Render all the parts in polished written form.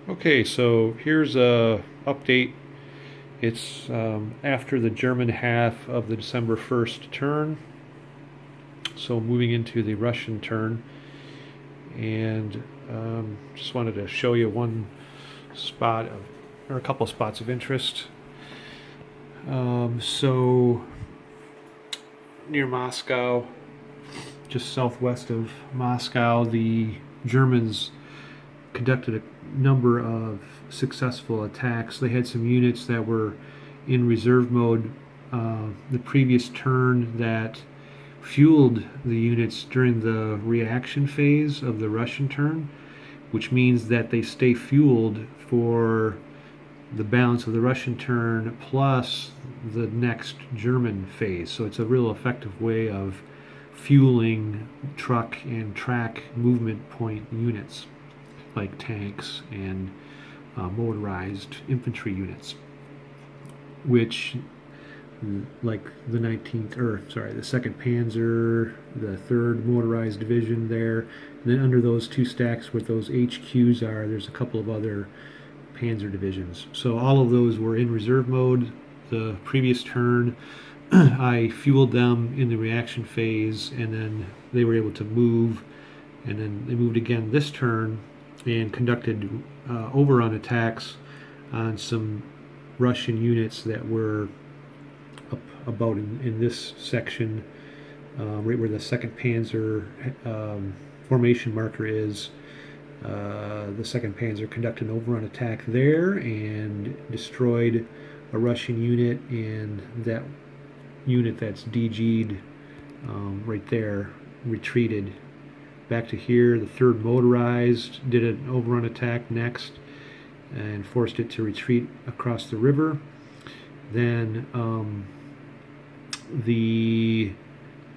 Okay, so here's a update. It's after the German half of the December 1st turn, so moving into the Russian turn, and just wanted to show you one spot of, or a couple spots of interest. So near Moscow, just southwest of Moscow, the Germans conducted a number of successful attacks. They had some units that were in reserve mode the previous turn that fueled the units during the reaction phase of the Russian turn, which means that they stay fueled for the balance of the Russian turn plus the next German phase. So it's a real effective way of fueling truck and track movement point units like tanks and motorized infantry units, which, like the 2nd Panzer, the 3rd Motorized Division there, and then under those two stacks where those HQs are, there's a couple of other Panzer divisions. So all of those were in reserve mode the previous turn. I fueled them in the reaction phase, and then they were able to move, and then they moved again this turn and conducted overrun attacks on some Russian units that were up about in this section, right where the 2nd Panzer formation marker is. The 2nd Panzer conducted an overrun attack there and destroyed a Russian unit, and that unit that's DG'd right there retreated back to here. The 3rd Motorized did an overrun attack next and forced it to retreat across the river. Then the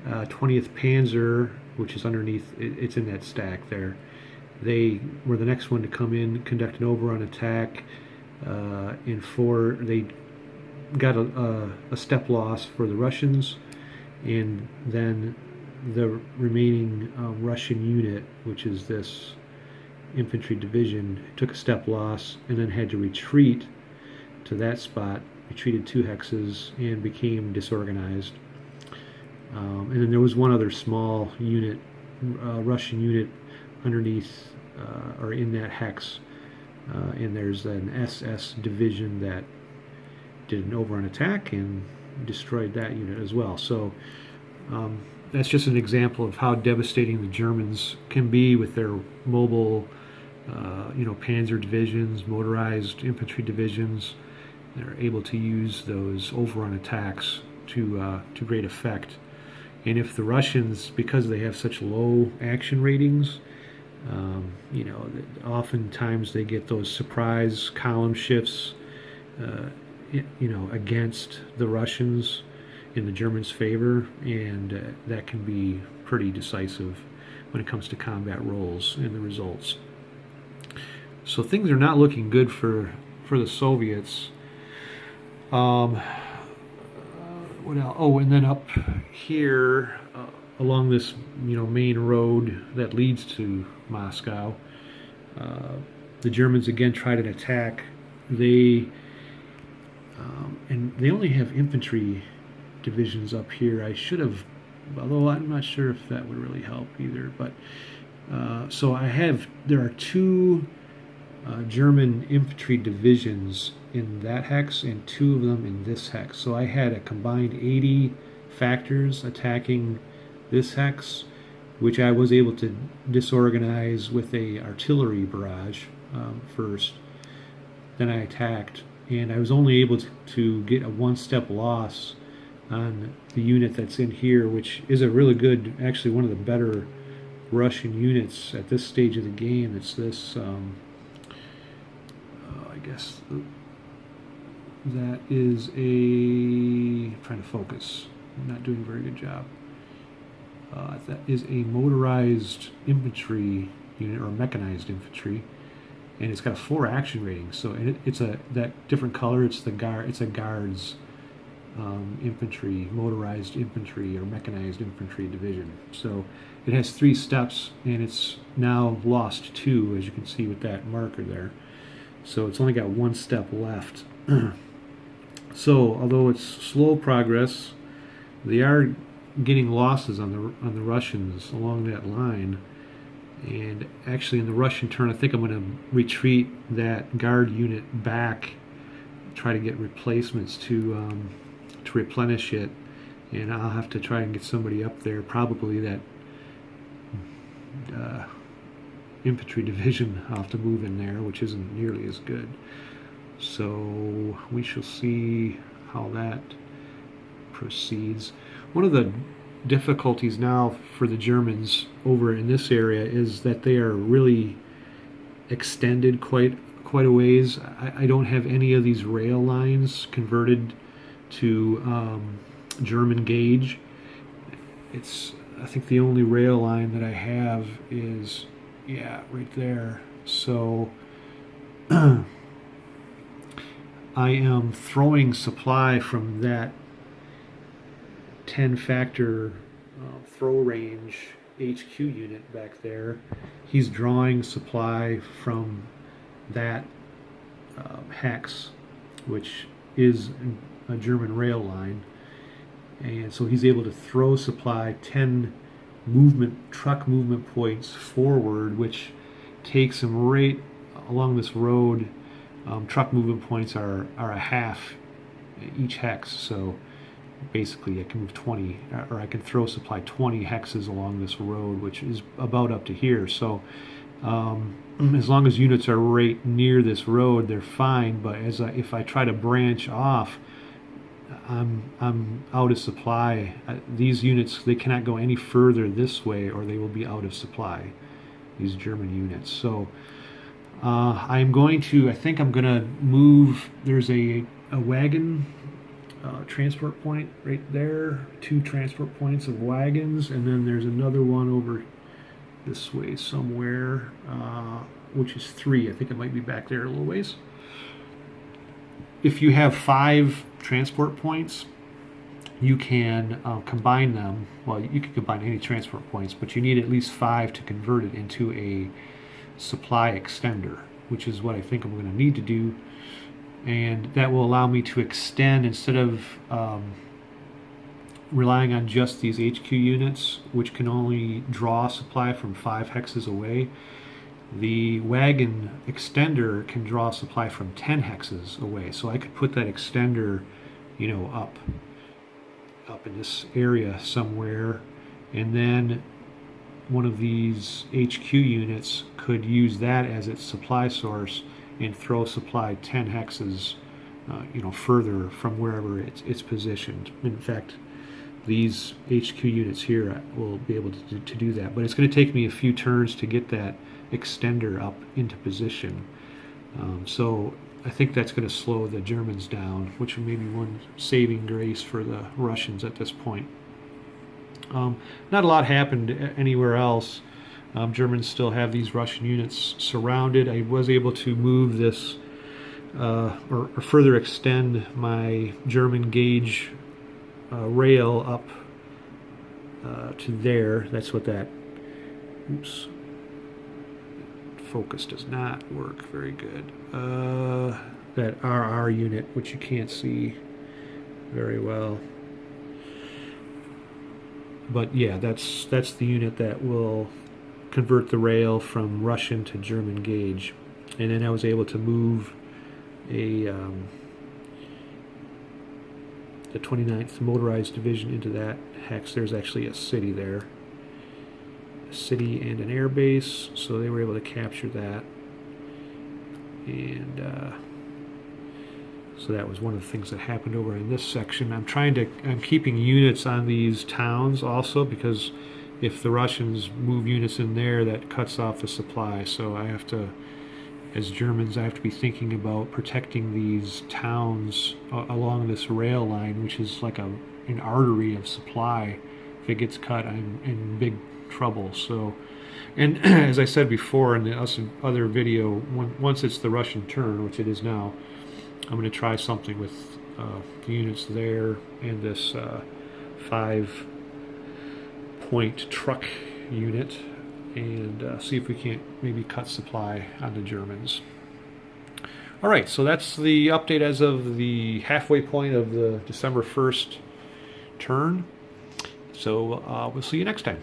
20th Panzer, which is underneath, it's in that stack there. They were the next one to come in, conduct an overrun attack. They got a step loss for the Russians, and then the remaining Russian unit, which is this infantry division, took a step loss and then had to retreat to that spot, retreated 2 hexes, and became disorganized. And then there was one other small unit, Russian unit, underneath or in that hex, and there's an SS division that did an overrun attack and destroyed that unit as well. So that's just an example of how devastating the Germans can be with their mobile, Panzer divisions, motorized infantry divisions. They're able to use those overrun attacks to great effect. And if the Russians, because they have such low action ratings, oftentimes they get those surprise column shifts, against the Russians in the Germans' favor, and that can be pretty decisive when it comes to combat roles and the results. So things are not looking good for the Soviets. What else? Oh, and then up here along this main road that leads to Moscow, the Germans again tried an attack. And they only have infantry divisions up here. I should have, although I'm not sure if that would really help either. But so there are 2 German infantry divisions in that hex and 2 of them in this hex. So I had a combined 80 factors attacking this hex, which I was able to disorganize with a artillery barrage first. Then I attacked, and I was only able to get a 1-step loss on the unit that's in here, which is a really good, actually one of the better Russian units at this stage of the game. It's this, I guess that is I'm trying to focus. I'm not doing a very good job. That is a motorized infantry unit, or mechanized infantry, and it's got a 4 action rating. So it's that different color. It's a guards infantry, motorized infantry, or mechanized infantry division. So it has 3 steps, and it's now lost 2, as you can see with that marker there. So it's only got one step left. So although it's slow progress, they are getting losses on the Russians along that line. And actually, in the Russian turn, I think I'm going to retreat that guard unit back, try to get replacements to replenish it, and I'll have to try and get somebody up there, probably that infantry division. I'll have to move in there, which isn't nearly as good. So we shall see how that proceeds. One of the difficulties now for the Germans over in this area is that they are really extended quite a ways. I don't have any of these rail lines converted to German gauge. It's, I think the only rail line that I have is, yeah, right there. So I am throwing supply from that 10 factor throw range HQ unit back there. He's drawing supply from that hex, which is a German rail line, and so he's able to throw supply 10 truck movement points forward, which takes him right along this road. Truck movement points are a half each hex, so basically I can move 20, or I can throw supply 20 hexes along this road, which is about up to here. So as long as units are right near this road, they're fine. But if I try to branch off, I'm out of supply. These units, they cannot go any further this way, or they will be out of supply, these German units. So I'm going to, I think I'm going to move. There's a wagon transport point right there, 2 transport points of wagons, and then there's another one over this way somewhere, which is 3. I think it might be back there a little ways. If you have 5 transport points, you can combine them. Well, you can combine any transport points, but you need at least 5 to convert it into a supply extender, which is what I think I'm going to need to do. And that will allow me to extend, instead of relying on just these HQ units, which can only draw supply from 5 hexes away. The wagon extender can draw supply from 10 hexes away. So I could put that extender, you know, up in this area somewhere, and then one of these HQ units could use that as its supply source and throw supply 10 hexes, you know, further from wherever it's positioned. In fact, these HQ units here will be able to do that, but it's going to take me a few turns to get that extender up into position. So I think that's going to slow the Germans down, which may be one saving grace for the Russians at this point. Not a lot happened anywhere else. Germans still have these Russian units surrounded. I was able to move this or further extend my German gauge rail up to there. That's what that, oops, focus does not work very good. That RR unit, which you can't see very well. But yeah, that's the unit that will convert the rail from Russian to German gauge. And then I was able to move the 29th Motorized Division into that hex. There's actually a city there, a city and an air base, so they were able to capture that. And so that was one of the things that happened over in this section. I'm keeping units on these towns also, because if the Russians move units in there, that cuts off the supply. So I have to, as Germans, I have to be thinking about protecting these towns along this rail line, which is like an artery of supply. If it gets cut, I'm in big trouble. So, and as I said before in the other video, once it's the Russian turn, which it is now, I'm going to try something with the units there and this 5-point truck unit, and see if we can't maybe cut supply on the Germans. All right, so that's the update as of the halfway point of the December 1st turn. So we'll see you next time.